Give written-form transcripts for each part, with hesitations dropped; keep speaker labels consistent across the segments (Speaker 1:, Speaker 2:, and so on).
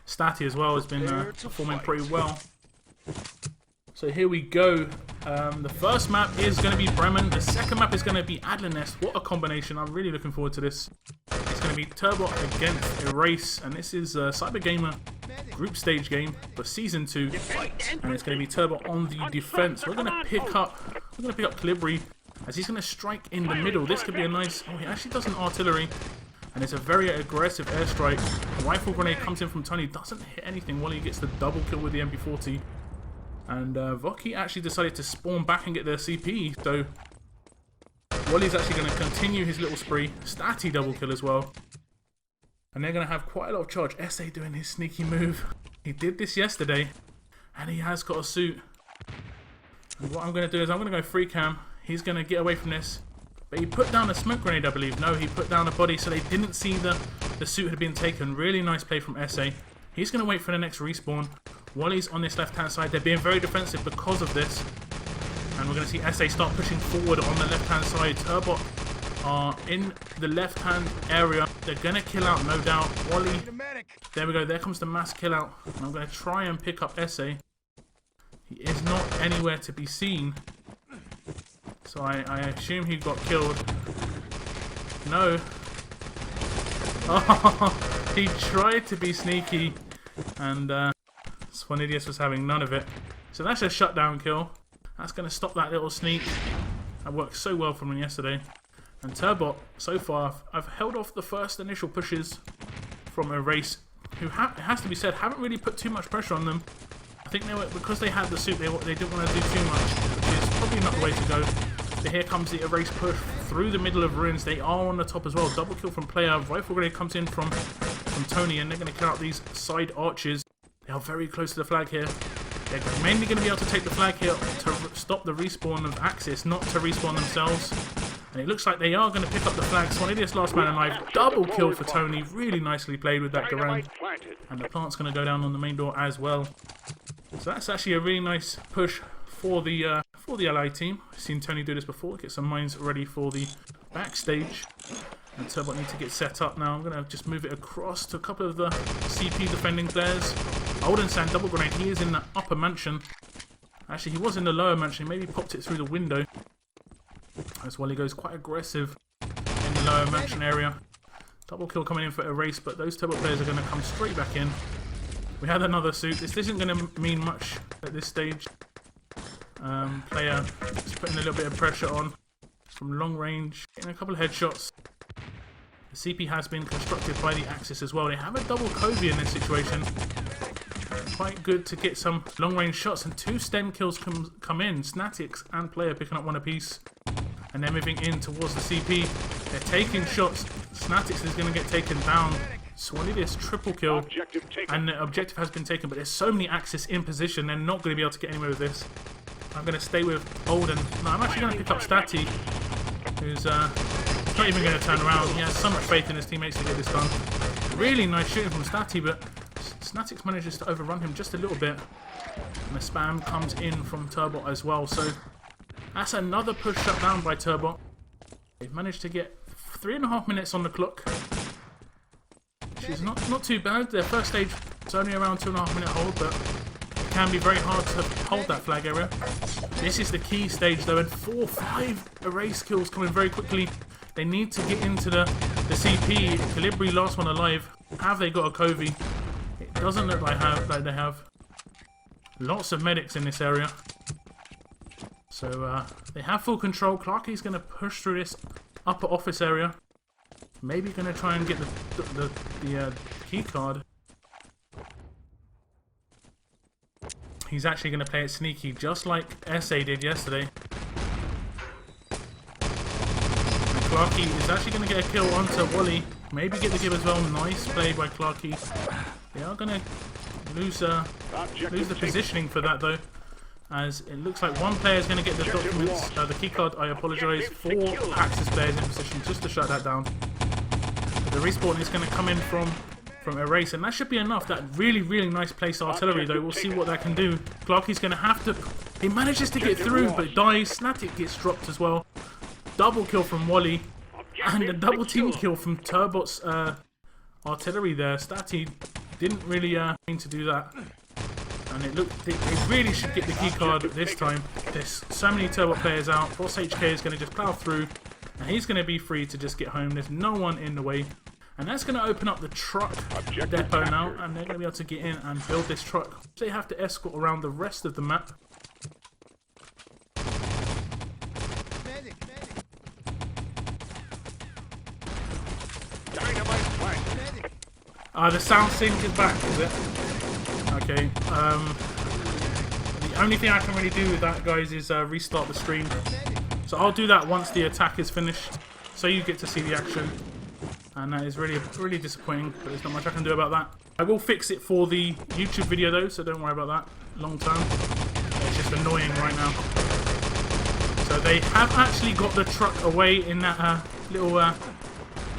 Speaker 1: Statty as well has been performing pretty well. So here we go. The first map is going to be Bremen. The second map is going to be Adlernest. What a combination. I'm really looking forward to this. It's going to be Turbot against Erase. And this is a Cybergamer group stage game for Season 2. And it's going to be Turbot on the defense. We're going to pick up Calibri as he's going to strike in the middle. This could be a nice... Oh, he actually does an artillery. And it's a very aggressive airstrike. The rifle grenade comes in from Tony. Doesn't hit anything while he gets the double kill with the MP40. And Voki actually decided to spawn back and get their CP. So Wally's actually going to continue his little spree. Statty double kill as well. And they're going to have quite a lot of charge. SA doing his sneaky move. He did this yesterday. And he has got a suit. And what I'm going to do is I'm going to go free cam. He's going to get away from this. But he put down a smoke grenade, I believe. No, he put down a body so they didn't see the suit had been taken. Really nice play from SA. He's going to wait for the next respawn. Wally's on this left-hand side. They're being very defensive because of this. And we're going to see SA start pushing forward on the left-hand side. Turbot are in the left-hand area. They're going to kill out, no doubt. Wally, there we go. There comes the mass kill out. And I'm going to try and pick up SA. He is not anywhere to be seen. So I assume he got killed. No. Oh, he tried to be sneaky. And Swanidius was having none of it. So that's a shutdown kill. That's going to stop that little sneak. That worked so well from him yesterday. And Turbot, so far, I've held off the first initial pushes from Erase, who, it has to be said, haven't really put too much pressure on them. I think they were, because they had the suit, they didn't want to do too much, which is probably not the way to go. But here comes the Erase push through the middle of ruins. They are on the top as well. Double kill from player. Rifle grenade comes in from Tony, and they're going to kill out these side arches. They are very close to the flag here. They're mainly going to be able to take the flag here to stop the respawn of Axis, not to respawn themselves. And it looks like they are going to pick up the flag. Swanidius last man alive. Double kill for Tony. Really nicely played with that Garand. And the plant's going to go down on the main door as well. So that's actually a really nice push for the Ally team. I've seen Tony do this before. Get some mines ready for the backstage. And Turbot need to get set up now. I'm going to just move it across to a couple of the CP defending players. Olden Sand double grenade. He is in the upper mansion. Actually, he was in the lower mansion. He maybe popped it through the window. As well, he goes quite aggressive in the lower mansion area. Double kill coming in for Erase, but those Turbot players are going to come straight back in. We had another suit. This isn't going to mean much at this stage. Player is putting a little bit of pressure on from long range, getting a couple of headshots. The CP has been constructed by the Axis as well. They have a double Covey in this situation. Quite good to get some long range shots, and 2 stem kills come in. Snatix and player picking up one apiece. And they're moving in towards the CP. They're taking shots. Snatix is going to get taken down. Swanidius triple kill. And the objective has been taken, but there's so many Axis in position, they're not going to be able to get anywhere with this. I'm going to stay with Olden. No, I'm actually going to pick up Statty, who's not even going to turn around. He has so much faith in his teammates to get this done. Really nice shooting from Statty, but Snatix manages to overrun him just a little bit. And the spam comes in from Turbot as well. So that's another push shut down by Turbot. They've managed to get 3.5 minutes on the clock. Which is not too bad. Their first stage is only around 2.5 minute hold, but it can be very hard to hold that flag area. This is the key stage though, and 4-5 Erase kills coming very quickly. They need to get into the CP. Calibri, last one alive. Have they got a Covey? It doesn't look like they have. Lots of medics in this area. So they have full control. Clarky's going to push through this upper office area. Maybe going to try and get the key card. He's actually going to play it sneaky, just like SA did yesterday. And Clarky is actually going to get a kill onto Wally. Maybe get the give as well. Nice play by Clarky. They are going to lose the positioning for that though, as it looks like one player is going to get the documents, the key card. I apologise. 4 Axis players in position just to shut that down. The respawn is going to come in from Erase, and that should be enough. That really nice place artillery though. We'll see what that can do. Clarky's going to have to... He manages to get through, but dies. Snatic gets dropped as well. Double kill from Wally, and a double team kill from Turbot's artillery there. Statty Didn't really mean to do that. And it looked, they really should get the keycard this time. There's so many Turbot players out. Boss HK is going to just plow through. And he's going to be free to just get home. There's no one in the way. And that's going to open up the truck depot now. And they're going to be able to get in and build this truck. They have to escort around the rest of the map. The sound sync is back, is it? Okay. The only thing I can really do with that, guys, is restart the stream. So I'll do that once the attack is finished, so you get to see the action. And that is really disappointing, but there's not much I can do about that. I will fix it for the YouTube video though, so don't worry about that long term. It's just annoying right now. So they have actually got the truck away in that little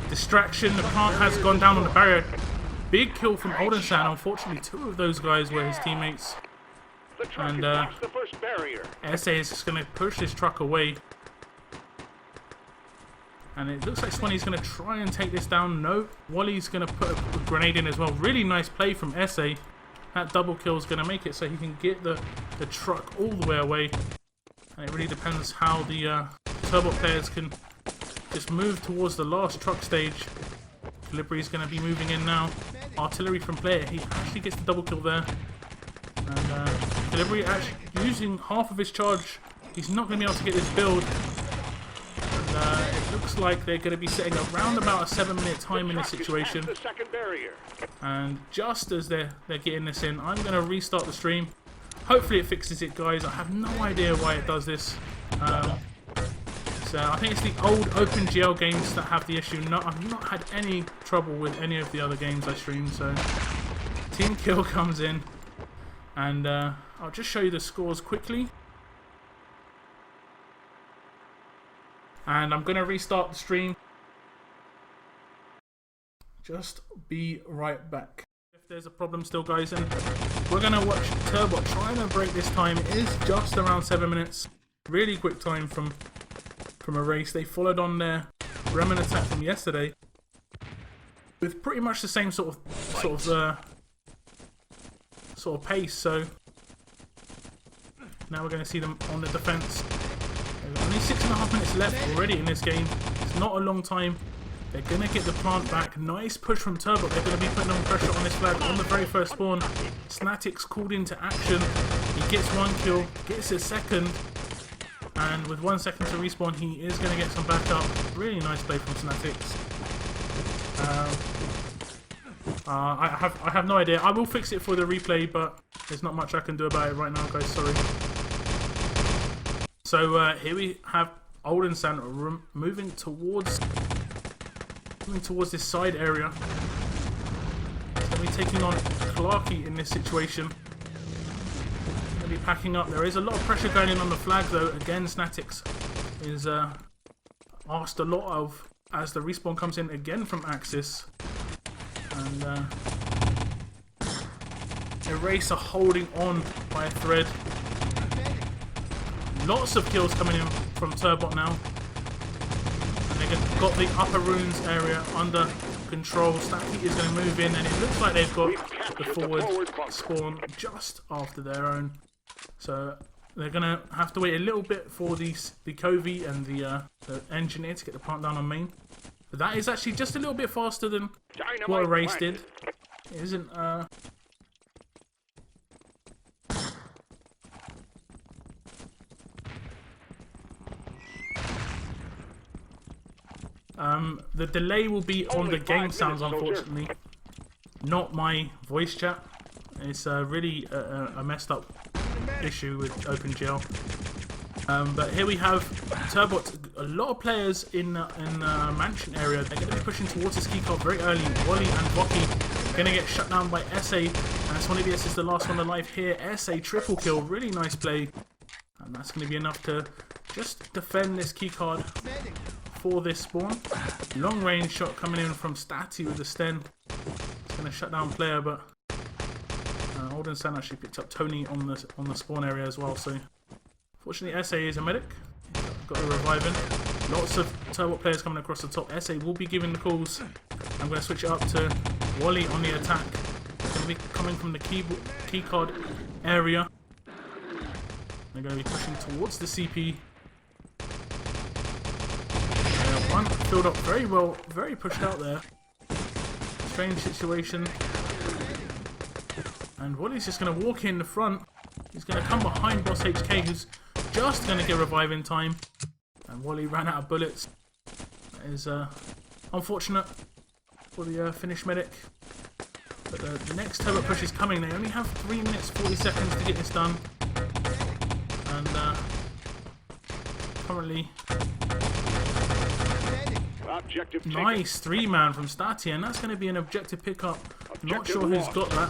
Speaker 1: distraction. The plant has gone down on the barrier. Big kill from Oldensan. Unfortunately, two of those guys were his teammates. And SA is just going to push this truck away. And it looks like Swanny's going to try and take this down. No, Wally's going to put a grenade in as well. Really nice play from SA. That double kill is going to make it so he can get the truck all the way away. And it really depends how the Turbot players can just move towards the last truck stage. Calibri is going to be moving in now. Artillery from player. He actually gets the double kill there. And Calibri actually using half of his charge. He's not going to be able to get this build. And it looks like they're going to be setting around about a 7-minute time in this situation. And just as they're getting this in, I'm going to restart the stream. Hopefully it fixes it, guys. I have no idea why it does this. So I think it's the old OpenGL games that have the issue. I've not had any trouble with any of the other games I streamed. So team kill comes in, and I'll just show you the scores quickly. And I'm going to restart the stream. Just be right back. If there's a problem still, guys, and we're going to watch Turbot trying to break this time. It is just around 7 minutes. Really quick time from a race. They followed on their Bremen attack from yesterday with pretty much the same sort of pace. So now we're going to see them on the defense. There's only 6.5 minutes left already in this game. It's not a long time. They're going to get the plant back. Nice push from Turbot. They're going to be putting on pressure on this flag on the very first spawn. Snatic's called into action. He gets one kill, gets a second. And with 1 second to respawn, he is going to get some backup. Really nice play from Snatix. I have no idea. I will fix it for the replay, but there's not much I can do about it right now, guys. Sorry. So here we have Oldensan moving towards this side area. He's going to be taking on Clarky in this situation. Be packing up. There is a lot of pressure going in on the flag though. Again, Snatix is asked a lot of as the respawn comes in again from Axis. And Eraser holding on by a thread. Lots of kills coming in from Turbot now. And they've got the upper runes area under control. Stacky is going to move in, and it looks like they've got the forward spawn just after their own. So they're going to have to wait a little bit for the Covey and the engineer to get the plant down on main. But that is actually just a little bit faster than what a race did. It isn't... the delay will be on the game sounds, unfortunately. Not my voice chat. It's really a messed up issue with OpenGL. But here we have Turbot. A lot of players in the mansion area. They're going to be pushing towards this keycard very early. Wally and Bocky going to get shut down by SA. And Swanidis is the last one alive here. SA triple kill. Really nice play. And that's going to be enough to just defend this keycard for this spawn. Long range shot coming in from Stati with the Sten. It's going to shut down player, but Oldensan actually picked up Tony on the spawn area as well. So fortunately, SA is a medic. Got a revive in. Lots of Turbot players coming across the top. SA will be giving the calls. I'm going to switch it up to Wally on the attack. be coming from the keycard area. They're going to be pushing towards the CP. One filled up very well, very pushed out there. Strange situation. And Wally's just going to walk in the front. He's going to come behind Boss HK, who's just going to get revive in time. And Wally ran out of bullets. That is unfortunate for the Finnish medic. But the next Turbot push is coming. They only have 3 minutes 40 seconds to get this done. And currently... Nice 3-man from Stati, and that's going to be an objective pickup. Not sure who's got that.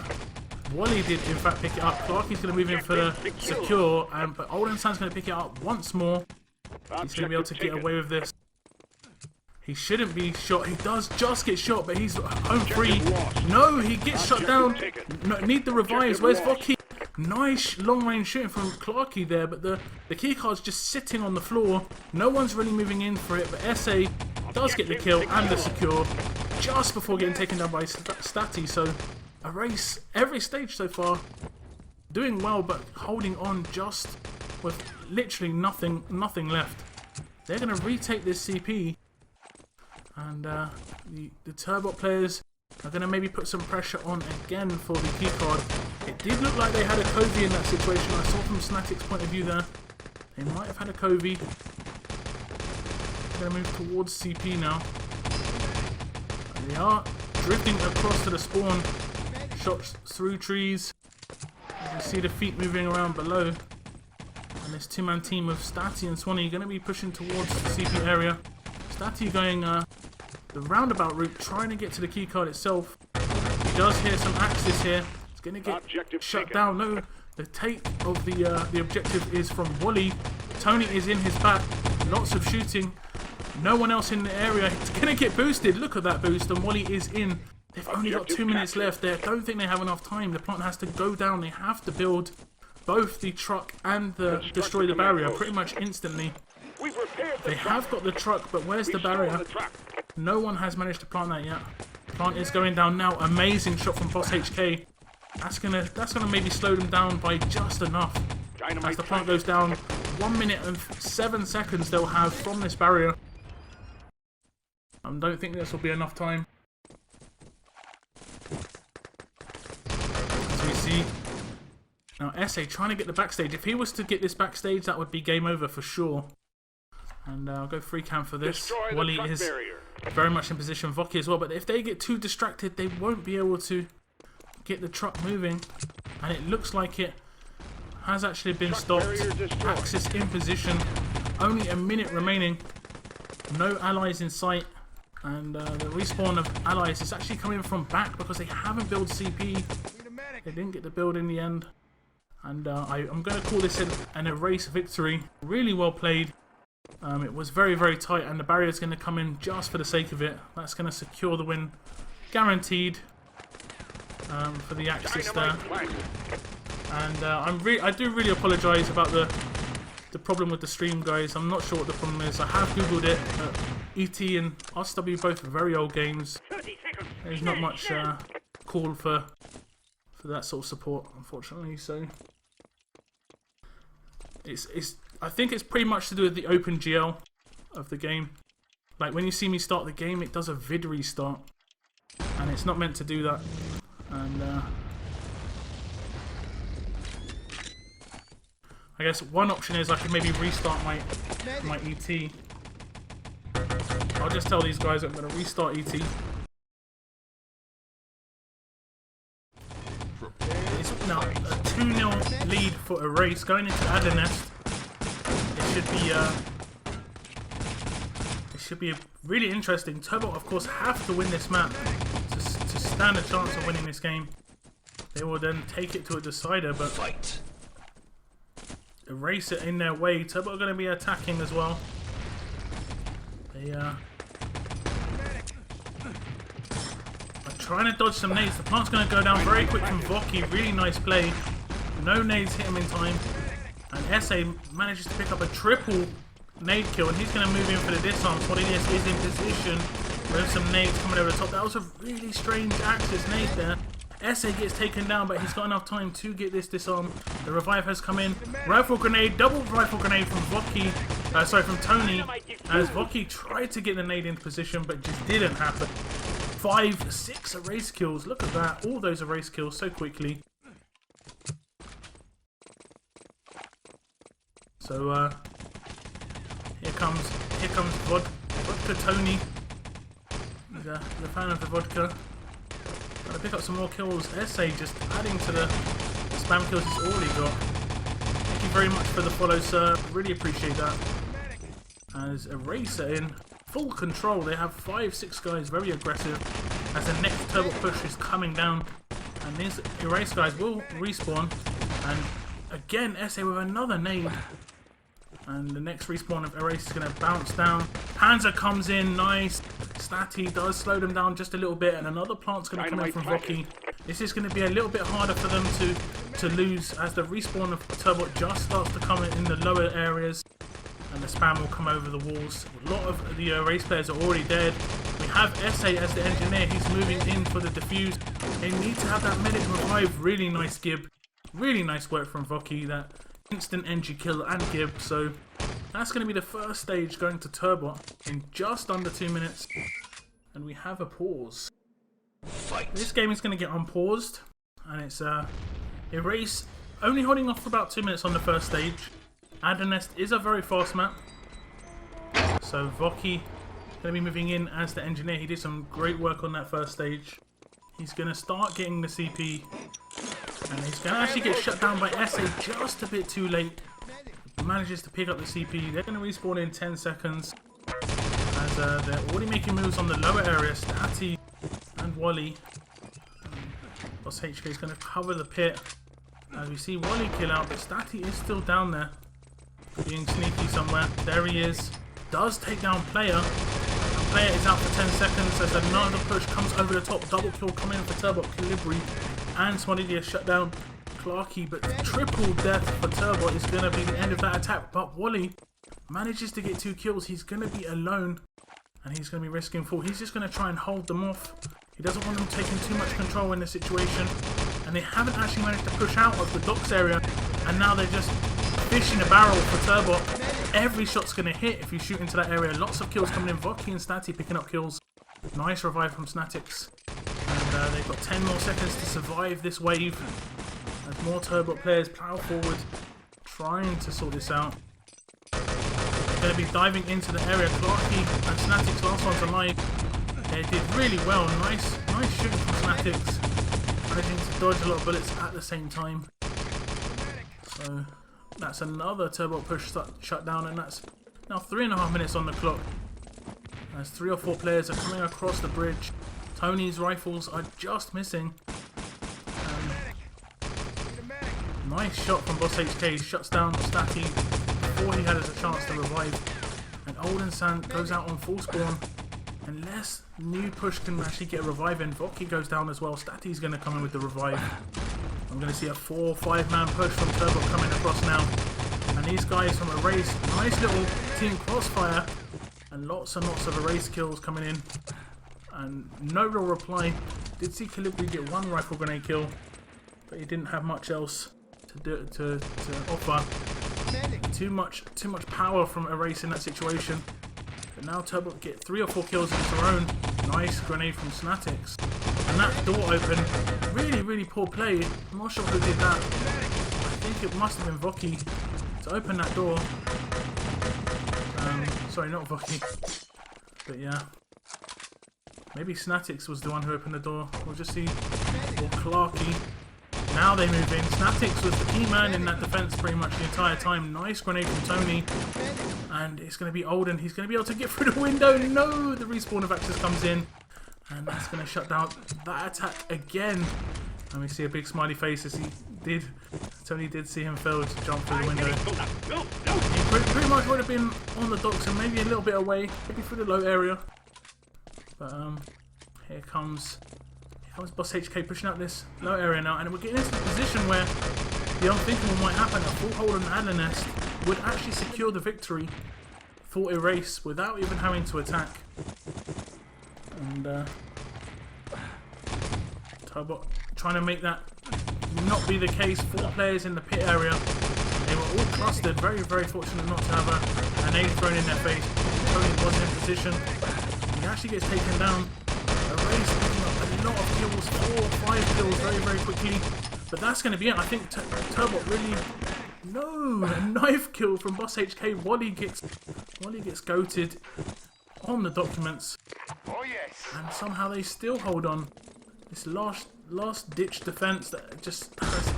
Speaker 1: Wally did in fact pick it up. Clarky's going to move in for the secure, but Oldensan's going to pick it up once more. He's going to be able to get away with this. He shouldn't be shot. He does just get shot, but he's home free. No, he gets shut down. No, need the revives. Where's Voki? Nice long-range shooting from Clarky there, but the keycard's just sitting on the floor. No one's really moving in for it, but SA does get the kill and the secure just before getting taken down by Stati. So a race every stage so far, doing well, but holding on just with literally nothing left. They're going to retake this CP, and the Turbot players are going to maybe put some pressure on again for the keycard. It did look like they had a Covey in that situation. I saw from Snatic's point of view there. They might have had a Covey. They're going to move towards CP now. And they are drifting across to the spawn. Shots through trees. You can see the feet moving around below. And this 2-man team of Stati and Swanee going to be pushing towards the CP area. Stati going the roundabout route, trying to get to the keycard itself. He does hear some axes here. It's going to get shut down. No, the take of the objective is from Wally. Tony is in his back. Lots of shooting. No one else in the area. It's going to get boosted. Look at that boost, and Wally is in. They've only got 2 minutes left. They don't think they have enough time. The plant has to go down. They have to build both the truck and destroy the barrier pretty much instantly. They have got the truck, but where's the barrier? No one has managed to plant that yet. Plant is going down now. Amazing shot from Boss HK. That's gonna maybe slow them down by just enough. As the plant goes down, 1 minute and 7 seconds they'll have from this barrier. I don't think this will be enough time. As we see. Now SA trying to get the backstage. If he was to get this backstage, that would be game over for sure. And I'll go free cam for this. Wally is very much in position. Voki as well. But if they get too distracted, they won't be able to get the truck moving. And it looks like it has actually been stopped. Axis in position. Only a minute remaining. No allies in sight. And the respawn of allies is actually coming from back because they haven't built CP. They didn't get the build in the end. And I'm going to call this an erase victory. Really well played. It was very, very tight, and the barrier is going to come in just for the sake of it. That's going to secure the win, guaranteed, for the Axis there. And I do really apologise about the problem with the stream, guys. I'm not sure what the problem is. I have googled it. ET and RCW both very old games. There's not much call for that sort of support, unfortunately. So I think it's pretty much to do with the OpenGL of the game. Like when you see me start the game, it does a vid restart, and it's not meant to do that. And I guess one option is I could maybe restart my ET. I'll just tell these guys I'm going to restart ET. It's now a 2-0 lead for Erase going into Adernest. It should be really interesting. Turbot, of course, have to win this map to stand a chance of winning this game. They will then take it to a decider, but Erase it in their way. Turbot are going to be attacking as well. They are trying to dodge some nades. The plant's going to go down very quick from Voki. Really nice play. No nades hit him in time. And SA manages to pick up a triple nade kill, and he's going to move in for the disarm. Swadinius is in position with some nades coming over the top. That was a really strange Axis nade there. SA gets taken down, but he's got enough time to get this disarm. The revive has come in. Rifle grenade, double rifle grenade from from Tony, as Voki tried to get the nade into position, but just didn't happen. 5, 6 erase kills. Look at that. All those erase kills so quickly. So here comes Vodka Tony. He's a fan of the vodka. Gotta pick up some more kills. SA just adding to the spam kills he's already got. Thank you very much for the follow, sir. Really appreciate that. As Eraser in full control. They have 5, 6 guys very aggressive as the next turbo push is coming down. And these Erase guys will respawn. And again, SA with another nade. And the next respawn of Erase is going to bounce down. Panzer comes in, nice. Statty does slow them down just a little bit, and another plant's going to come in from Voki. This is going to be a little bit harder for them to lose as the respawn of Turbot just starts to come in the lower areas. And the spam will come over the walls. A lot of the Erase players are already dead. We have SA as the engineer. He's moving in for the defuse. They need to have that medic revive. Really nice Gib. Really nice work from Voki. That instant NG kill and Gib. So that's going to be the first stage going to Turbot in just under 2 minutes. And we have a pause. Fight. This game is going to get unpaused. And it's Erase only holding off for about 2 minutes on the first stage. Adernest is a very fast map. So Voki going to be moving in as the engineer. He did some great work on that first stage. He's going to start getting the CP. And he's going to actually get shut down by SA just a bit too late. Manages to pick up the CP. They're going to respawn in 10 seconds. As they're already making moves on the lower area. Statty and Wally. Boss HK is going to cover the pit. As we see Wally kill out, but Statty is still down there. Being sneaky somewhere. There he is. Does take down Player. Player is out for 10 seconds as another push comes over the top. Double kill coming in for Turbot, Calibri, and Swanidia shut down Clarky. But triple death for Turbot is going to be the end of that attack. But Wally manages to get 2 kills. He's going to be alone. And he's going to be risking 4. He's just going to try and hold them off. He doesn't want them taking too much control in the situation. And they haven't actually managed to push out of the docks area. And now they're just fish in a barrel for Turbot. Every shot's going to hit if you shoot into that area. Lots of kills coming in. Voki and Statty picking up kills. Nice revive from Snatix. And they've got 10 more seconds to survive this wave. As more Turbot players plow forward, trying to sort this out. They're going to be diving into the area. Clarky and Snatix, last one's alive. They did really well. Nice shooting from Snatix. Managing to dodge a lot of bullets at the same time. So that's another Turbot push shut down, and that's now 3.5 minutes on the clock. As 3 or 4 players are coming across the bridge. Tony's rifles are just missing. Nice shot from Boss HK. Shuts down Statty before he had a chance to revive. And Olden Sand goes out on full spawn. Unless new push can actually get a revive in, Voki goes down as well. Statty's going to come in with the revive. I'm going to see a 4 or 5 man push from Turbot coming across now. And these guys from Erase, nice little team crossfire. And lots and lots of Erase kills coming in. And no real reply. Did see Calibri get 1 rifle grenade kill. But he didn't have much else to offer. Too much power from Erase in that situation. But now Turbot get 3 or 4 kills of his own. Nice grenade from Snatix. And that door open. Really poor play. I'm not sure who did that. I think it must have been Voki to open that door. Sorry, not Voki. But yeah. Maybe Snatix was the one who opened the door. We'll just see. Or Clarky. Now they move in. Snatix was the key man in that defense pretty much the entire time. Nice grenade from Tony. And it's going to be Olden. He's going to be able to get through the window. No! The respawn of Axis comes in. And that's going to shut down that attack again. And we see a big smiley face as Tony did see him fail to jump through the window. He pretty much would have been on the docks and maybe a little bit away. Maybe through the low area. But here comes Boss HK pushing up this low area now. And we're getting into the position where the unthinkable might happen. A full hold on Adernest would actually secure the victory for Erase without even having to attack. And Turbot trying to make that not be the case. 4 players in the pit area. They were all clustered. Very, very fortunate not to have an nade thrown in their face. Tony wasn't in position. He actually gets taken down. A race picking up a lot of kills, 4 or 5 kills very, very quickly. But that's going to be it. I think Turbot really... No! A knife kill from Boss HK. Wally gets goated on the documents.
Speaker 2: Oh yes.
Speaker 1: And somehow they still hold on. This last ditch defense that just has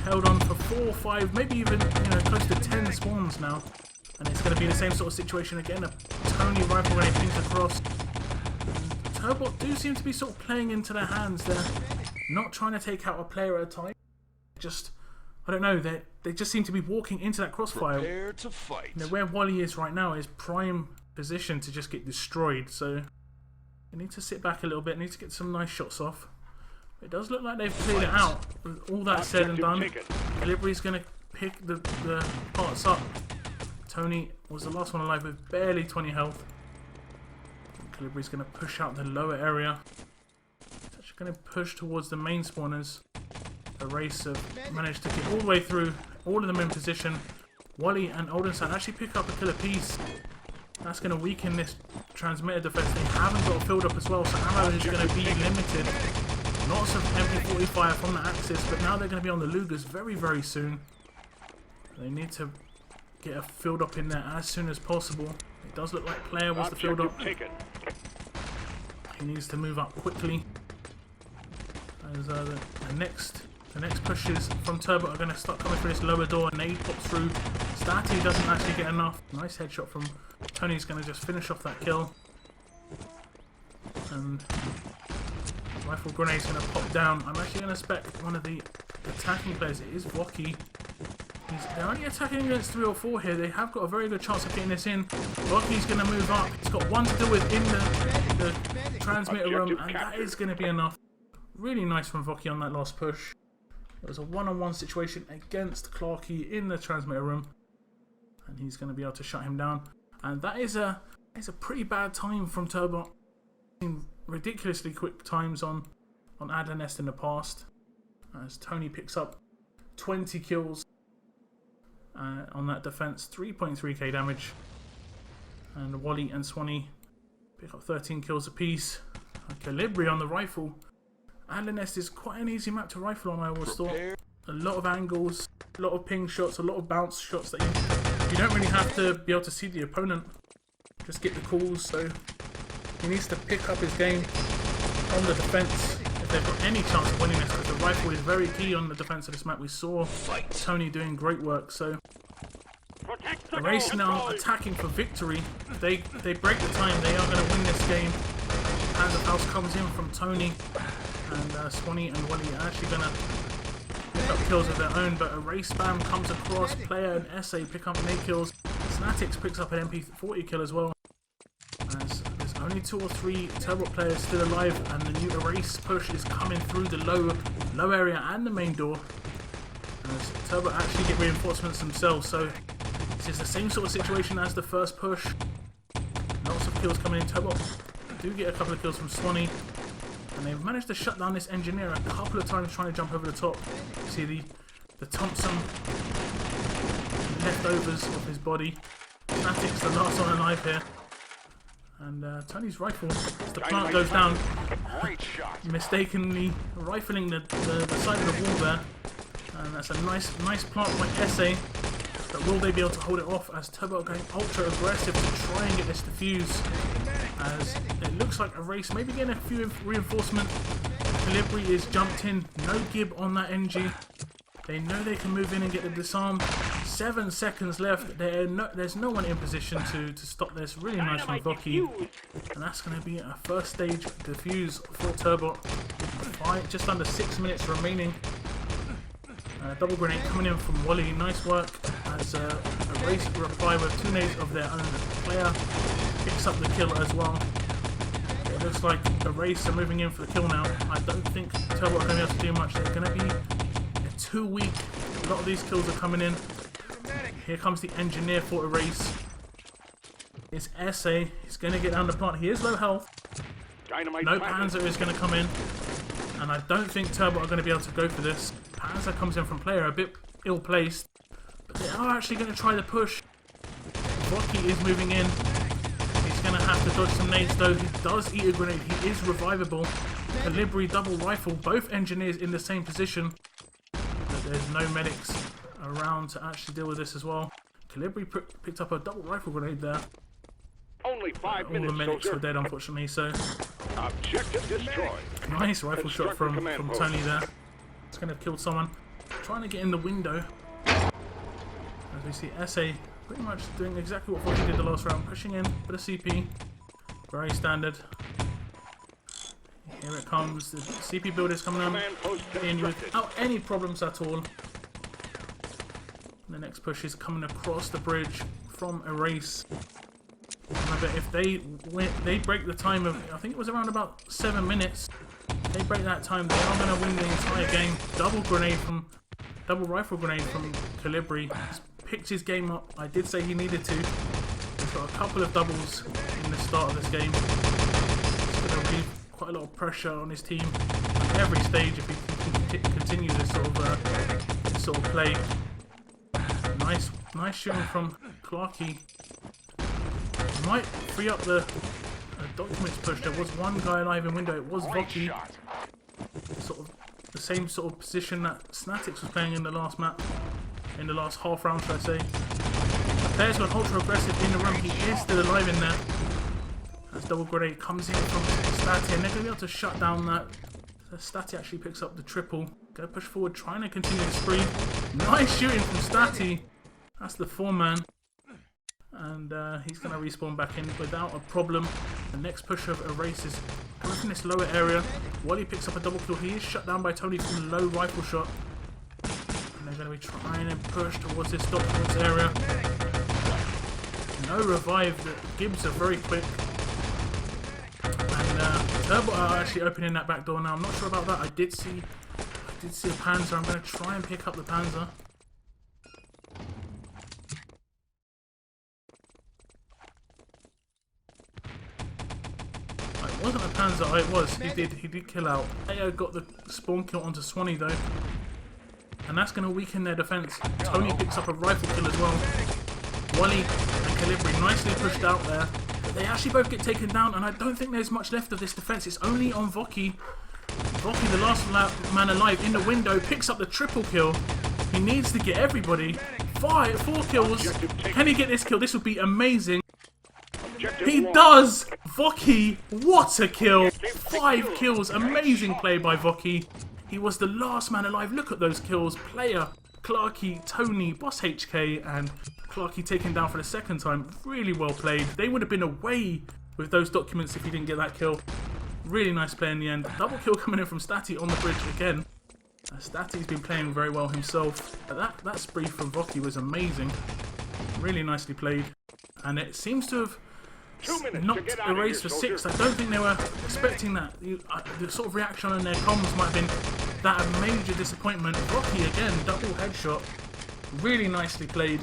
Speaker 1: held on for 4 or 5, maybe even close to 10 spawns now. And it's going to be the same sort of situation again. A Tony rifle grenade pings across. Turbot do seem to be sort of playing into their hands. They're not trying to take out a player at a time. I don't know, they just seem to be walking into that crossfire.
Speaker 2: Prepare to fight.
Speaker 1: Where Wally is right now is prime position to just get destroyed, so they need to sit back a little bit, need to get some nice shots off. It does look like they've cleared it out. With all that said and done, Calibri's going to pick the parts up. Tony was the last one alive with barely 20 health. Calibri's going to push out the lower area. It's actually going to push towards the main spawners. A race have managed to get all the way through, all of them in position. Wally and Oldenstein actually pick up a kill apiece. That's going to weaken this transmitter defense. They haven't got a field up as well, so ammo is going to be limited. Lots of MP40 fire from the Axis, but now they're going to be on the Lugers very, very soon. They need to get a field up in there as soon as possible. It does look like Player was the field up. He needs to move up quickly. As the next pushes from Turbot are going to start coming through this lower door, and nade pops through. Statty doesn't actually get enough. Nice headshot from Tony's going to just finish off that kill. And rifle grenade's going to pop down. I'm actually going to spec one of the attacking players. It is Vocky. They're only attacking against 3 or 4 here. They have got a very good chance of getting this in. Vocky's going to move up. He's got 1 to deal with in the transmitter room, and that is going to be enough. Really nice from Vocky on that last push. It was a one-on-one situation against Clarky in the transmitter room, and he's going to be able to shut him down. And that is a pretty bad time from Turbot. Ridiculously quick times on Adler Nest in the past, as Tony picks up 20 kills on that defense, 3.3k damage, and Wally and Swanee pick up 13 kills apiece. Calibri on the rifle. Adler Nest is quite an easy map to rifle on, I always thought. A lot of angles, a lot of ping shots, a lot of bounce shots that you don't really have to be able to see the opponent. Just get the calls, so he needs to pick up his game on the defense if they've got any chance of winning this, because the rifle is very key on the defense of this map. We saw Tony doing great work, so the race now attacking for victory. If they break the time, they are going to win this game. Hands of House comes in from Tony, and Swanee and Wally are actually going to pick up kills of their own, but a race spam comes across. Player and SA pick up 8 kills. Snatix picks up an MP40 kill as well. As there's only 2 or 3 Turbot players still alive, and the new erase push is coming through the low area and the main door. As Turbot actually get reinforcements themselves, so this is the same sort of situation as the first push. Lots of kills coming in. Turbot do get a couple of kills from Swanee, and they've managed to shut down this engineer a couple of times trying to jump over the top. You see the Thompson leftovers of his body. Snatic's the last one alive here. And Tony's rifle, as the plant goes down, mistakenly rifling the side of the wall there. And that's a nice plant by SA. But will they be able to hold it off, as Turbot are going ultra aggressive to try and get this defuse? As it looks like a race, maybe getting a few reinforcement. Calibri is jumped in, no gib on that NG. They know they can move in and get the disarm. 7 seconds left. There's no one in position to stop this. Really nice from Vocky. And that's going to be a first stage defuse for Turbot. Just under 6 minutes remaining. Double grenade coming in from Wally. Nice work. As a race reply with 2 nades of their own. Player picks up the kill as well. It looks like a race are moving in for the kill now. I don't think Turbot are going to be able to do much. They're going to be too weak. A lot of these kills are coming in. Here comes the engineer for a race. It's SA. He's going to get down the plant. He is low health. No Panzer is going to come in. And I don't think Turbot are going to be able to go for this. Panzer comes in from player, a bit ill-placed. But they are actually going to try the push. Voki is moving in. He's going to have to dodge some nades though. He does eat a grenade. He is revivable. Calibri double rifle. Both engineers in the same position. But there's no medics around to actually deal with this as well. Calibri picked up a double rifle grenade there.
Speaker 2: Only 5
Speaker 1: All
Speaker 2: minutes,
Speaker 1: the medics
Speaker 2: soldier.
Speaker 1: were dead, unfortunately, so...
Speaker 2: Objective destroyed.
Speaker 1: Nice rifle shot
Speaker 2: Construct
Speaker 1: from
Speaker 2: the command post.
Speaker 1: Tony there. It's going to have killed someone. Trying to get in the window. As we see SA pretty much doing exactly what he did the last round. Pushing in for the CP. Very standard. Here it comes. The CP build is coming on.
Speaker 2: Command post
Speaker 1: In
Speaker 2: constructed.
Speaker 1: without any problems at all. The next push is coming across the bridge from Erase. Remember, if they break the time of, I think it was around about 7 minutes. They break that time, they are going to win the entire game. Double rifle grenade from Calibri. He's picked his game up. I did say he needed to. He's got a couple of doubles in the start of this game. It's going to relieve quite a lot of pressure on his team at every stage if he can continue this sort of play. Nice shooting from Clarkey. Might free up the documents push. There was one guy alive in window. It was Voki. Sort of the same sort of position that Snatix was playing in the last map, in the last half round, should I say. The player's gone ultra aggressive in the room. He is still alive in there. As double grenade comes in from Statty, and they're going to be able to shut down that. So Statty actually picks up the triple. Go push forward, trying to continue the spree. Nice shooting from Statty. That's the 4-man. And he's going to respawn back in without a problem. The next push of Erase is coming from this lower area. Wally picks up a double kill. He is shut down by Tony from the low rifle shot. And they're going to be trying to push towards this documents area. No revive. The Gibbs are very quick. And Turbot are actually opening that back door now. I'm not sure about that. I did see a Panzer. I'm going to try and pick up the Panzer. It wasn't a Panzer, oh, it was. He did kill out. AO got the spawn kill onto Swanee though. And that's going to weaken their defense. Tony picks up a rifle kill as well. Wally and Calibri nicely pushed out there. But they actually both get taken down, and I don't think there's much left of this defense. It's only on Voki. Voki, the last man alive in the window, picks up the triple kill. He needs to get everybody. 4 kills. Can he get this kill? This would be amazing. He does! Voki, what a kill! 5 kills, amazing play by Voki. He was the last man alive. Look at those kills. Player, Clarkey, Tony, Boss HK, and Clarkey taken down for the second time. Really well played. They would have been away with those documents if he didn't get that kill. Really nice play in the end. Double kill coming in from Statty on the bridge again. Statty's been playing very well himself. That spree from Voki was amazing. Really nicely played. And it seems to have knocked Erase for 6. I don't think they were expecting that. The sort of reaction on their comms might have been that a major disappointment. Rocky again, double headshot. Really nicely played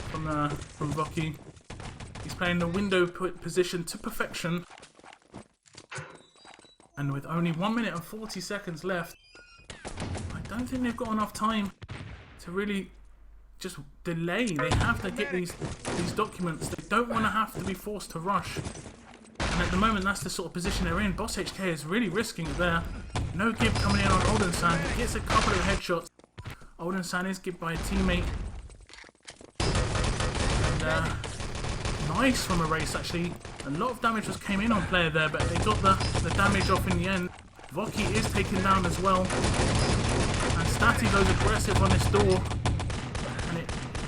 Speaker 1: from Rocky. He's playing the window position to perfection. And with only 1 minute and 40 seconds left, I don't think they've got enough time to really just delay. They have to get these documents. They don't want to have to be forced to rush. And at the moment, that's the sort of position they're in. Boss HK is really risking it there. No Gib coming in on Oldensan. He gets a couple of headshots. Oldensan is gibbed by a teammate. And nice from Erase, actually. A lot of damage came in on player there, but they got the damage off in the end. Voki is taken down as well. And Statty goes aggressive on this door.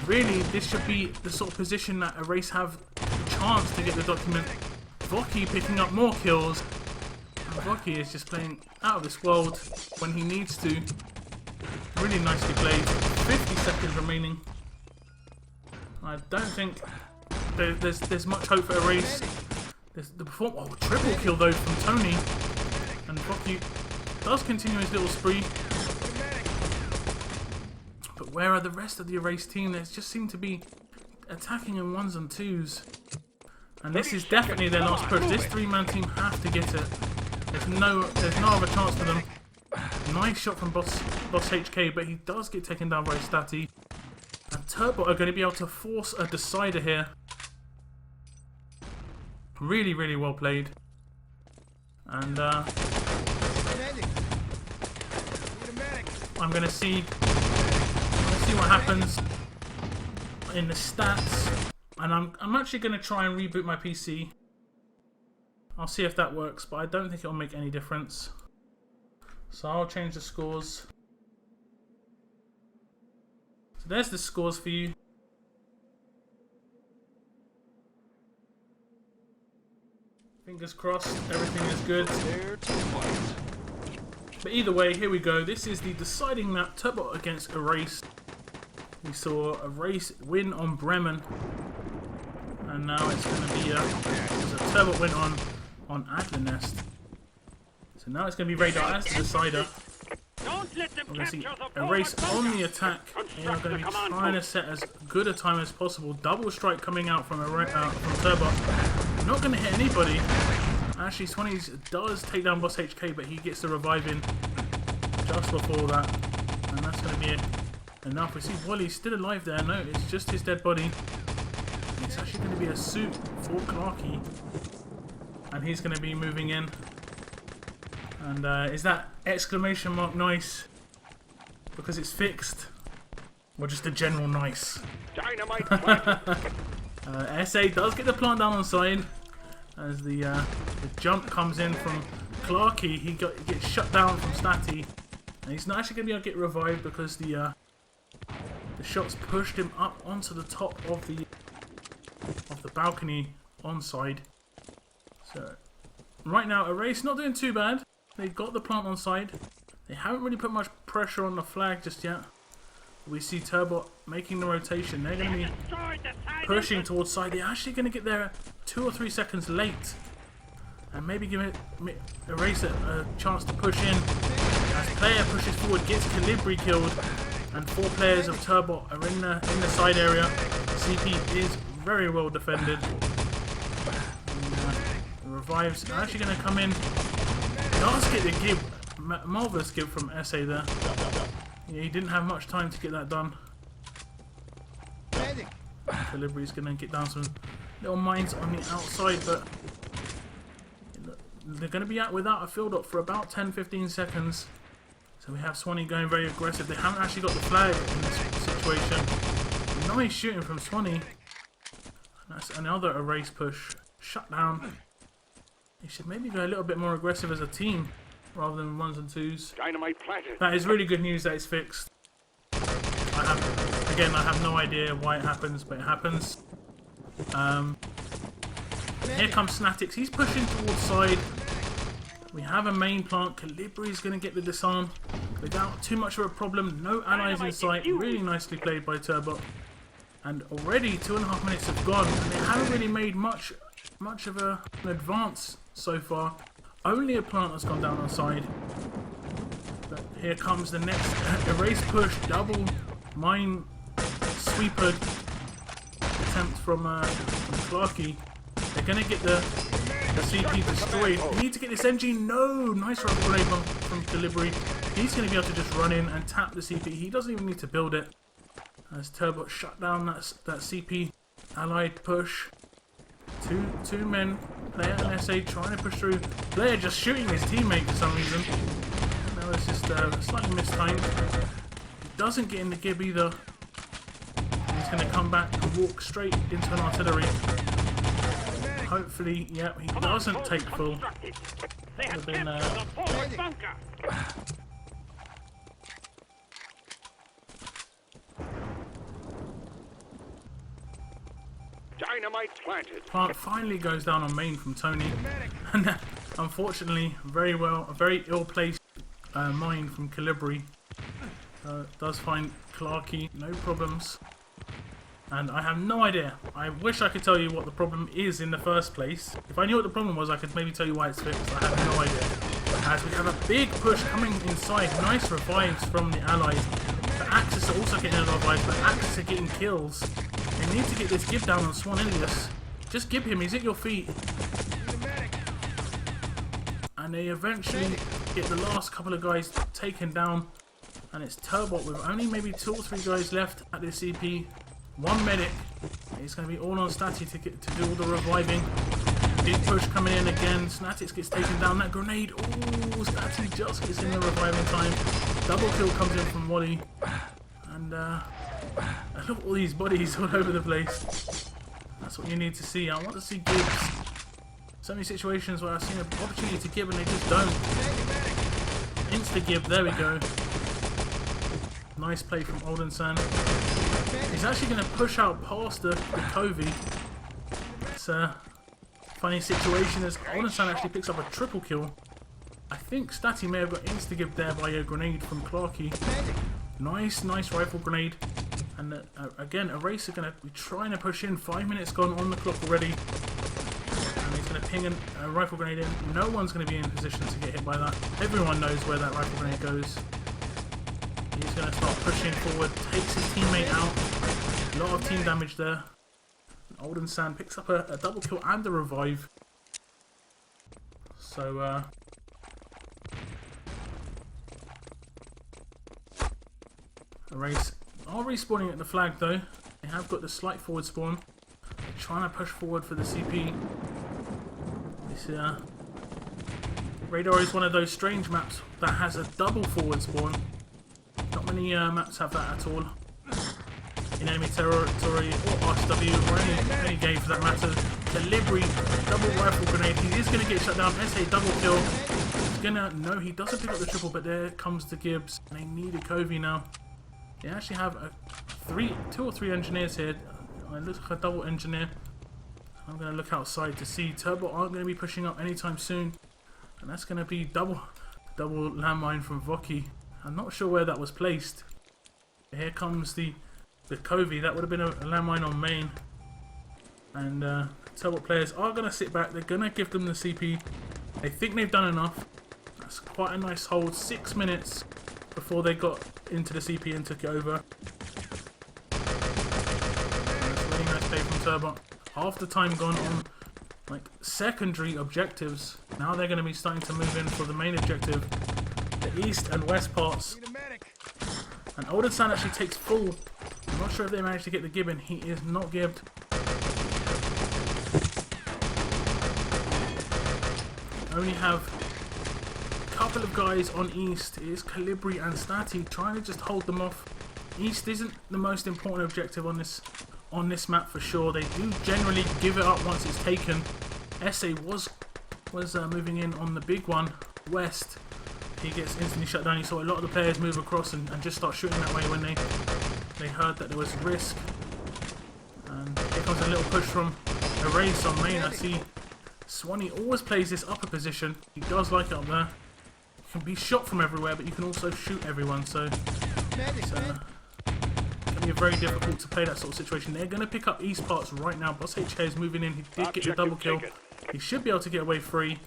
Speaker 1: Really, this should be the sort of position that Erase have a chance to get the document. Voki picking up more kills. And Voki is just playing out of this world when he needs to. Really nicely played. 50 seconds remaining. I don't think there's much hope for Erase. Triple kill though from Tony. And Voki does continue his little spree. But where are the rest of the Erase team? They just seem to be attacking in 1s and 2s. And this is definitely their last push. This 3-man team have to get it. There's no other chance for them. Nice shot from Boss HK, but he does get taken down by Statty. And Turbot are going to be able to force a decider here. Really, really well played. And I'm going to see what happens in the stats. And I'm actually going to try and reboot my PC. I'll see if that works, but I don't think it'll make any difference. So I'll change the scores. So there's the scores for you. Fingers crossed, everything is good. But either way, here we go. This is the deciding map, Turbot against Erase. We saw Erase win on Bremen. And now it's going to be a Turbot win on Adlernest. So now it's going to be Radar as the decider. We're going to see Erase on the attack. They are going to be trying to set as good a time as possible. Double strike coming out from Turbot. Not going to hit anybody. Actually, Swannies does take down Boss HK, but he gets the revive in just before that. And that's going to be enough. We see Wally still alive there. No, it's just his dead body. It's actually going to be a suit for Clarky. And he's going to be moving in. And is that exclamation mark nice? Because it's fixed? Or just a general nice?
Speaker 2: Dynamite.
Speaker 1: SA does get the plant down on side. As the jump comes in from Clarky, he gets shut down from Statty. And he's not actually going to be able to get revived because the shots pushed him up onto the top of the balcony on side. So right now, Erase not doing too bad. They got the plant on side. They haven't really put much pressure on the flag just yet. We see Turbot making the rotation. They're going to be pushing towards side. They're actually going to get there 2 or 3 seconds late. And maybe give Erase a chance to push in. As player pushes forward, gets Calibri killed. And 4 players of Turbot are in the side area. CP is very well defended. And, the revives are actually going to come in. Does get the give, marvelous give from SA there. Yeah, he didn't have much time to get that done. Calibri's going to get down some little mines on the outside, but they're going to be out without a field up for about 10-15 seconds. So we have Swanee going very aggressive. They haven't actually got the flag in this situation. Nice shooting from Swanee. And that's another Erase push. Shut down. They should maybe go a little bit more aggressive as a team rather than 1s and 2s.
Speaker 2: Dynamite planted.
Speaker 1: That is really good news that it's fixed. I have no idea why it happens, but it happens. Here comes Snatix. He's pushing towards side. We have a main plant. Calibri's going to get the disarm without too much of a problem. No allies in sight. Really nicely played by Turbot. And already 2.5 minutes have gone, and they haven't really made much of an advance so far. Only a plant has gone down on side. But here comes the next Erase push, double mine sweeper attempt from Clarky. They're going to get the CP destroyed. They need to get this engine. No! Nice rock grenade from Calibri. He's going to be able to just run in and tap the CP. He doesn't even need to build it. As Turbot shut down that CP allied push. Two men, player and SA trying to push through. Player just shooting his teammate for some reason. That was just slightly mistimed. He doesn't get in the gib either. He's going to come back and walk straight into an artillery. Hopefully, yep, he doesn't take full. Would have been,
Speaker 2: Dynamite planted.
Speaker 1: Plant finally goes down on main from Tony. And unfortunately, a very ill-placed mine from Calibri. Does find Clarky, no problems. And I have no idea. I wish I could tell you what the problem is in the first place. If I knew what the problem was, I could maybe tell you why it's fixed. I have no idea. As we have a big push coming inside. Nice revives from the allies. The Axis are also getting a revive, but Axis are getting kills. They need to get this gib down on Swan Ilias. Just gib him, he's at your feet. and they eventually get the last couple of guys taken down, and it's Turbot with only maybe 2 or 3 guys left at the CP. 1 medic. It's going to be all on Statty to do all the reviving. Big push coming in again. Snatix gets taken down. That grenade. Ooh, Statty just gets in the reviving time. Double kill comes in from Wally. And look at all these bodies all over the place. That's what you need to see. I want to see Gibbs. So many situations where I've seen an opportunity to Gib and they just don't. Insta-Gib. There we go. Nice play from Oldensan. He's actually going to push out past the Covey. It's a funny situation as Oldensan actually picks up a triple kill. I think Statty may have got insta-gib there by a grenade from Clarky. Nice rifle grenade. And again, Eraser going to be trying to push in. 5 minutes gone on the clock already. And he's going to ping a rifle grenade in. No one's going to be in position to get hit by that. Everyone knows where that rifle grenade goes. He's going to start pushing forward, takes his teammate out. A lot of team damage there. Oldensan picks up a double kill and a revive. So, Erase are respawning at the flag though. They have got the slight forward spawn. They're trying to push forward for the CP. This Radar is one of those strange maps that has a double forward spawn. Not many maps have that at all. In enemy territory or RTW or any game for that matter. Delivery, double rifle grenade. He is going to get shut down. SA double kill. He's gonna, no, he doesn't pick up the triple, but there comes the Gibbs. And they need a Covey now. They actually have 2 or 3 engineers here. It looks like a double engineer. I'm going to look outside to see. Turbot aren't going to be pushing up anytime soon. And that's going to be double landmine from Voki. I'm not sure where that was placed. Here comes the Covey. That would have been a landmine on main. And Turbot players are going to sit back. They're going to give them the CP. They think they've done enough. That's quite a nice hold. 6 minutes before they got into the CP and took it over. That's a really nice play from Turbot. Half the time gone on like secondary objectives. Now they're going to be starting to move in for the main objective. The east and west parts. And Oldensan actually takes full. I'm not sure if they managed to get the gibbon. He is not gibbed. Only have a couple of guys on east. It is Calibri and Statty trying to just hold them off. East isn't the most important objective on this map for sure. They do generally give it up once it's taken. SA was moving in on the big one. West, he gets instantly shut down. You saw a lot of the players move across and just start shooting that way when they heard that there was risk. And here comes a little push from Erase on main. I see Swanee always plays this upper position. He does like it up there. You can be shot from everywhere, but you can also shoot everyone. So it's going to be very difficult to play that sort of situation. They're going to pick up east parts right now. Boss HK is moving in. He did get the double kill. He should be able to get away free.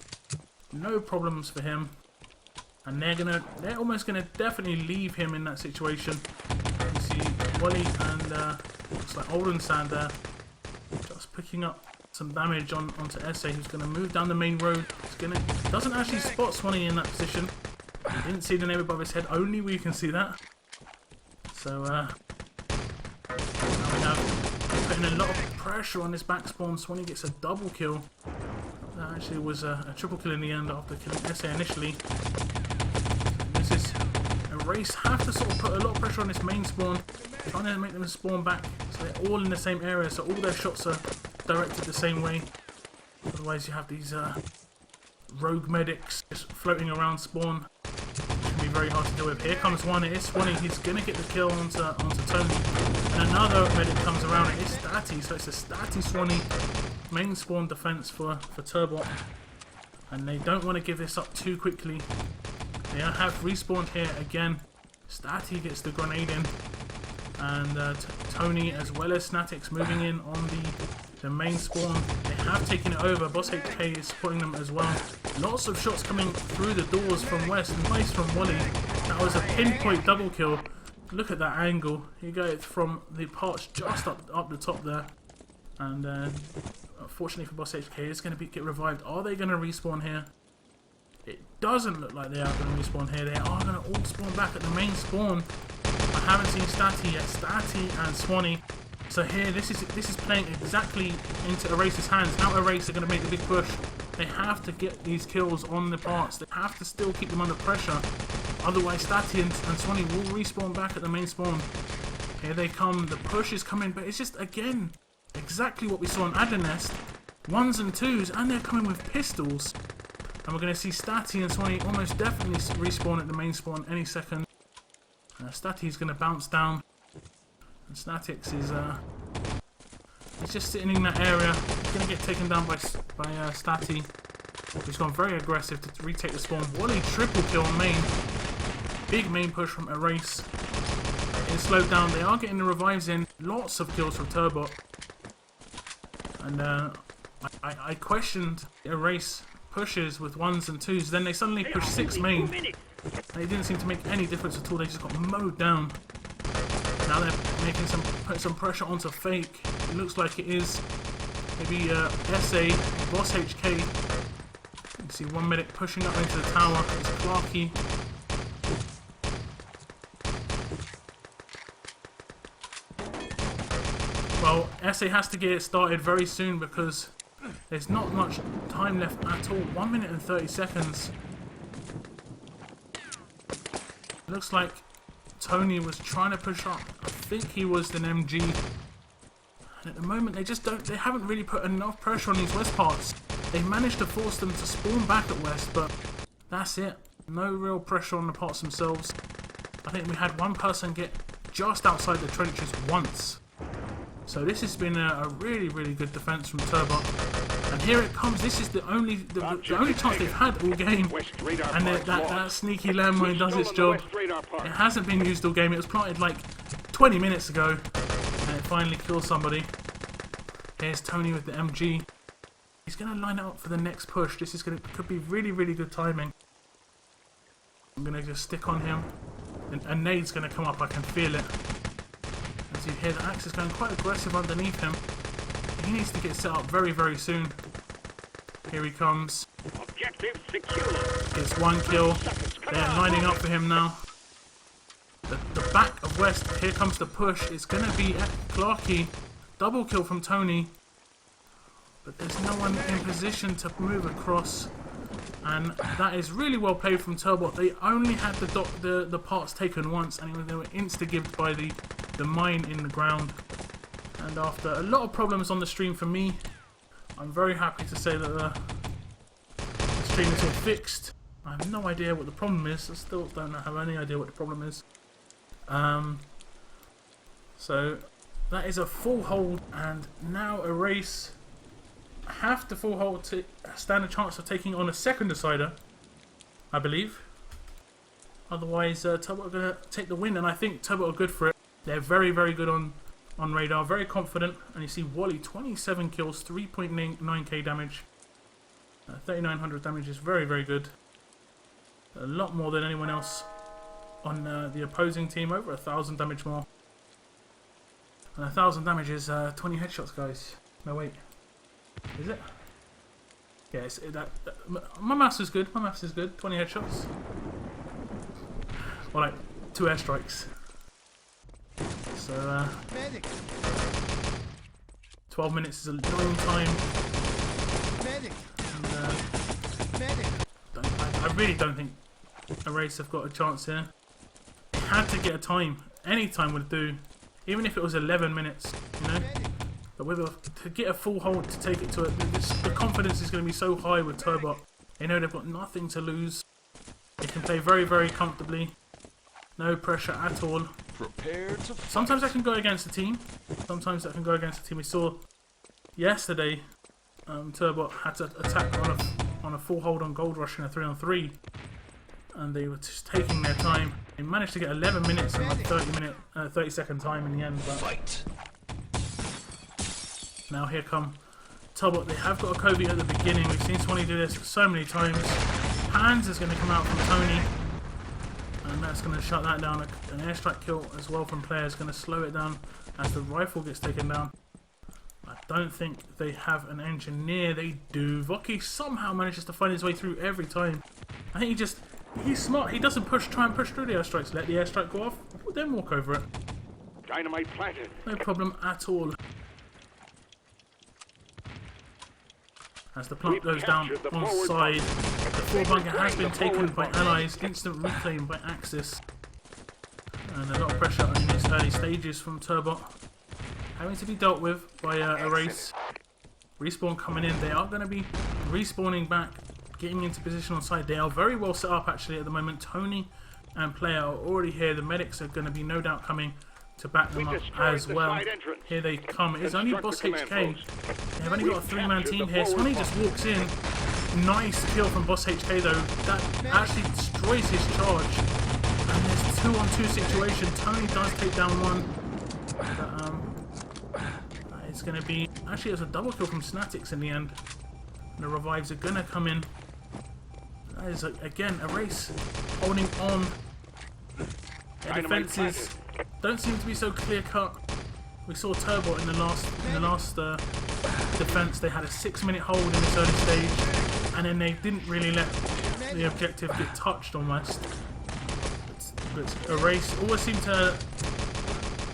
Speaker 1: No problems for him. And they're almost gonna definitely leave him in that situation. You see Wally and looks like Oldensan there, just picking up some damage onto SA, who's gonna move down the main road. Doesn't actually spot Swanee in that position. He didn't see the name above his head. Only we can see that. So now we have putting a lot of pressure on this back spawn. Swanee gets a double kill. That actually was a triple kill in the end after killing SA initially. This is a race. Have to sort of put a lot of pressure on this main spawn, trying to make them spawn back so they're all in the same area, so all their shots are directed the same way. Otherwise you have these rogue medics just floating around spawn. It can be very hard to deal with. Here comes one. It is Swanee. He's going to get the kill onto Tony. And another medic comes around. It is Statty. So it's a Statty Swanee main spawn defense for Turbot. And they don't want to give this up too quickly. They have respawned here again. Statty gets the grenade in. And Tony as well as Snatix moving in on the main spawn. They have taken it over. Boss HK is supporting them as well. Lots of shots coming through the doors from west. Nice from Wally. That was a pinpoint double kill. Look at that angle. You go from the parts just up the top there. And unfortunately for Boss HK, it's going to get revived. Are they going to respawn here? It doesn't look like they are going to respawn here. They are going to all spawn back at the main spawn. I haven't seen Statty yet. Statty and Swanee. So here, this is playing exactly into Erase's hands. Now Erase are going to make the big push. They have to get these kills on the parts. They have to still keep them under pressure. Otherwise, Statty and Swanee will respawn back at the main spawn. Here they come. The push is coming, but it's just, again, exactly what we saw in Adernest. 1s and 2s, and they're coming with pistols. And we're going to see Statty and Swanee almost definitely respawn at the main spawn any second. Statty's going to bounce down. And Statix is he's just sitting in that area. He's going to get taken down by Statty. He's gone very aggressive to retake the spawn. Wally triple kill on main. Big main push from Erase. It's slowed down. They are getting the revives in. Lots of kills from Turbot. And I questioned Erase pushes with 1s and 2s. Then they suddenly pushed 6 main. And it didn't seem to make any difference at all. They just got mowed down. Now they're putting some pressure onto Fake. It looks like it is maybe SA, Boss HK. You can see 1 medic pushing up into the tower. It's Clarky. Well, SA has to get it started very soon because there's not much time left at all. 1 minute and 30 seconds. Looks like Tony was trying to push up. I think he was an MG. And at the moment they haven't really put enough pressure on these west parts. They've managed to force them to spawn back at west, but that's it. No real pressure on the parts themselves. I think we had one person get just outside the trenches once. So this has been a really, really good defense from Turbot. And here it comes. This is the only chance they've had all game. And that sneaky landmine does its job. It hasn't been used all game. It was planted like 20 minutes ago. And it finally kills somebody. Here's Tony with the MG. He's going to line up for the next push. This is could be really, really good timing. I'm going to just stick on him. And a nade's going to come up. I can feel it. As you hear, the axe is going quite aggressive underneath him. He needs to get set up very, very soon. Here he comes.
Speaker 2: Objective secure.
Speaker 1: Gets 1 kill. They're lining up for him now. The back of West. Here comes the push. It's going to be Clarky. Double kill from Tony. But there's no one in position to move across. And that is really well played from Turbot. They only had the parts taken once, and they were insta-gibbed by the mine in the ground. And after a lot of problems on the stream for me, I'm very happy to say that the stream is all fixed. I have no idea what the problem is. I still don't have any idea what the problem is. So that is a full hold, and now Erase have to full hold to stand a chance of taking on a second decider, I believe. Otherwise, Turbot are going to take the win, and I think Turbot are good for it. They're very, very good on radar, very confident. And you see Wally, 27 kills, 3.9k damage. 3,900 damage is very, very good. A lot more than anyone else on the opposing team, over 1,000 damage more. And 1,000 damage is 20 headshots, guys. No, wait. Is it? Yeah, my maths is good. My maths is good. 20 headshots. Or like 2 airstrikes. So 12 minutes is a long time. And, I really don't think Erase have got a chance here. They had to get a time. Any time would do. Even if it was 11 minutes, you know. But to get a full hold, to take it to it, the confidence is going to be so high with Turbot. They know they've got nothing to lose. They can play very, very comfortably. No pressure at all. Sometimes I can go against the team. Sometimes I can go against the team. We saw yesterday Turbot had to attack on a full hold on Gold Rush in a 3-on-3. And they were just taking their time. They managed to get 11 minutes in like 30 second time in the end. But now here come Turbot. They have got a Kobe at the beginning. We've seen Swanee do this so many times. Hands is going to come out from Tony. And that's going to shut that down. An airstrike kill as well from players is going to slow it down as the rifle gets taken down. I don't think they have an engineer. They do. Voki somehow manages to find his way through every time. I think he's smart. He doesn't try and push through the airstrikes. Let the airstrike go off, then walk over it.
Speaker 2: Dynamite planted.
Speaker 1: No problem at all. As the plant goes down on side, the forward bunker has been taken by allies. Instant reclaim by Axis. And a lot of pressure in these early stages from Turbot. Having to be dealt with by a race. Respawn coming in. They are going to be respawning back, getting into position on side. They are very well set up actually at the moment. Tony and Player are already here. The medics are going to be no doubt coming to back them up as well. Here they come. It's only Boss HK. They've only got a 3-man team here. Swanee just walks in. Nice kill from Boss HK though. That actually destroys his charge. And there's a 2-on-2 situation. Tony does take down one. But, it's going to be... Actually, it was a double kill from Snatics in the end. The revives are going to come in. That is, again, a race holding on. Their defenses don't seem to be so clear-cut. We saw Turbot in the last defense. They had a 6-minute hold in this early stage, and then they didn't really let the objective get touched almost. But a race always seemed to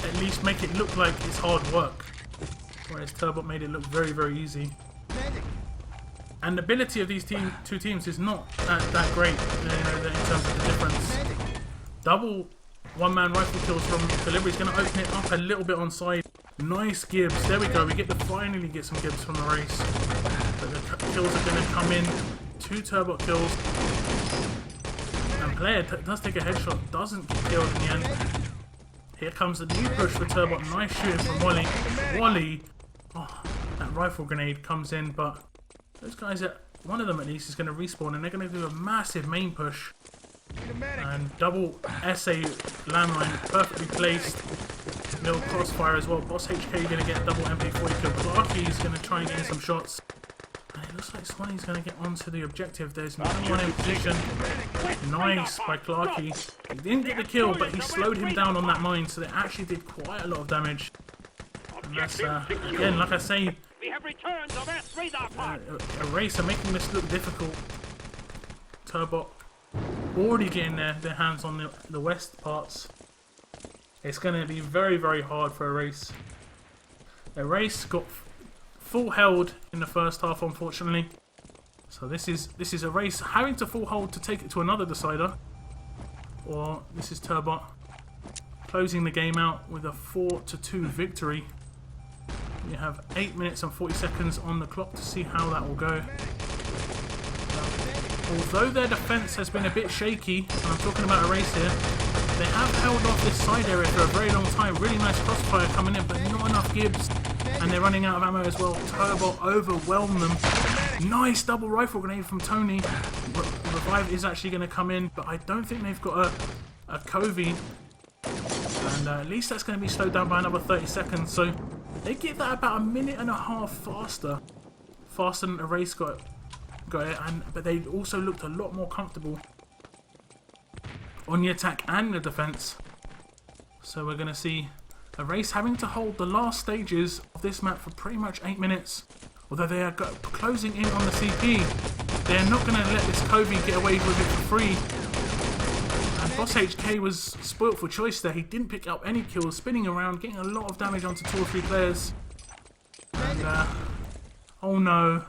Speaker 1: at least make it look like it's hard work, whereas Turbot made it look very, very easy. And the ability of these two teams is not that great in terms of the difference. Double one-man rifle kills from Delivery is going to open it up a little bit on side. Nice Gibbs. There we go. We finally get some Gibbs from the race. But the kills are going to come in. 2 Turbot kills. And Player does take a headshot. Doesn't get killed in the end. Here comes the new push for Turbot. Nice shooting from Wally. Wally. Oh, that rifle grenade comes in, but those guys, one of them at least, is going to respawn, and they're going to do a massive main push. And double SA landmine perfectly placed. Little crossfire as well. Boss HK going to get a double MP40 kill. Clarky is going to try and get in some shots. And it looks like Swanee's going to get onto the objective. There's no one in position. Nice by Clarky. He didn't get the kill, but he slowed him down on that mine, so they actually did quite a lot of damage. And that's, again, like I say, a race are making this look difficult. Turbot already getting their hands on the west parts. It's going to be very, very hard for a race. A race got full held in the first half, unfortunately. So this is a race having to full hold to take it to another decider. Or this is Turbot closing the game out with a 4-2 victory. You have 8 minutes and 40 seconds on the clock to see how that will go. Although their defense has been a bit shaky, and I'm talking about a race here, they have held off this side area for a very long time. Really nice crossfire coming in, but not enough Gibbs. And they're running out of ammo as well. Turbot overwhelmed them. Nice double rifle grenade from Tony. Revive is actually going to come in, but I don't think they've got a Covey. And at least that's going to be slowed down by another 30 seconds. So they get that about a minute and a half faster. Faster than the race got it. But they also looked a lot more comfortable on the attack and the defense. So we're going to see a race having to hold the last stages of this map for pretty much 8 minutes. Although they are closing in on the CP, they're not going to let this Covey get away with it for free. And Boss HK was spoilt for choice there. He didn't pick up any kills, spinning around, getting a lot of damage onto 2 or 3 players. And, oh no.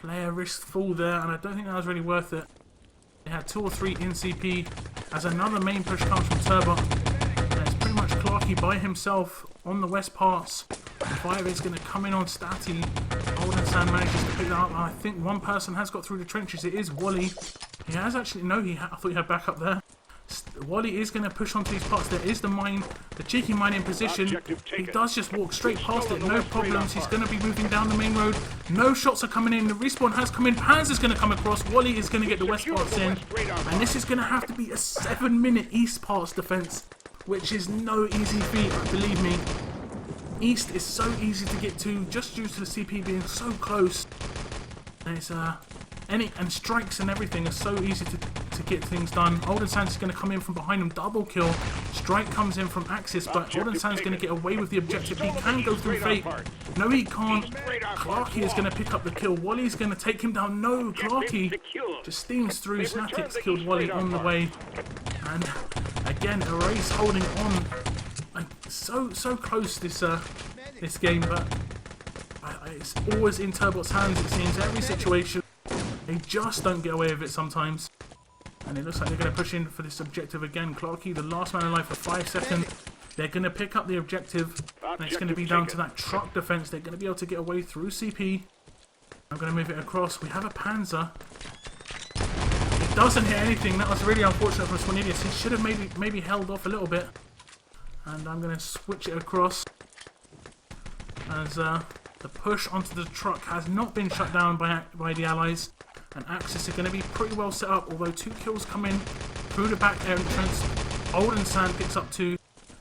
Speaker 1: Player risked fall there, and I don't think that was really worth it. They had 2 or 3 in CP as another main push comes from Turbot. And it's pretty much Clarky by himself on the west parts. Fire is going to come in on Statty. Olden Sand manages to pick that up. I think one person has got through the trenches. It is Wally. He has actually... No, I thought he had backup there. Wally is going to push onto these parts. There is the mine, the cheeky mine in position. He does just walk straight past it, no problems. He's going to be moving down the main road. No shots are coming in. The respawn has come in. Panz is going to come across. Wally is going to get the west parts in. And this is going to have to be a 7-minute east parts defense, which is no easy feat, believe me. East is so easy to get to just due to the CP being so close. And it's and strikes and everything are so easy to get things done. Olden Sands is going to come in from behind him, double kill. Strike comes in from Axis, but Olden Sands is going to get away with the objective. He can go through Fate. No, he can't. Clarky is going to pick up the kill. Wally's going to take him down. No, Clarky just steams through. Snatix killed Wally on the way. And again, Erase holding on. Like, so close this game, but it's always in Turbot's hands, it seems. Every situation, they just don't get away with it sometimes. And it looks like they're going to push in for this objective again. Clarky, the last man alive for 5 seconds. They're going to pick up the objective. And it's going to be down to that truck defense. They're going to be able to get away through CP. I'm going to move it across. We have a Panzer. It doesn't hit anything. That was really unfortunate for Swanidis. He should have maybe held off a little bit. And I'm going to switch it across. As the push onto the truck has not been shut down by the Allies. And Axis are going to be pretty well set up, although 2 kills come in through the back entrance. Olden Sand picks up 2,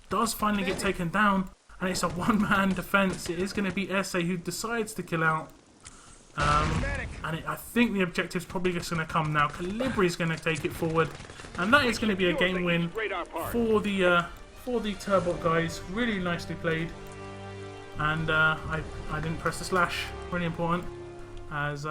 Speaker 1: does finally get taken down, and it's a one-man defense. It is going to be Essay who decides to kill out. I think the objective's probably just going to come now. Calibri's going to take it forward, and that is going to be a game win for the Turbot guys. Really nicely played. And I didn't press the slash. Really important. As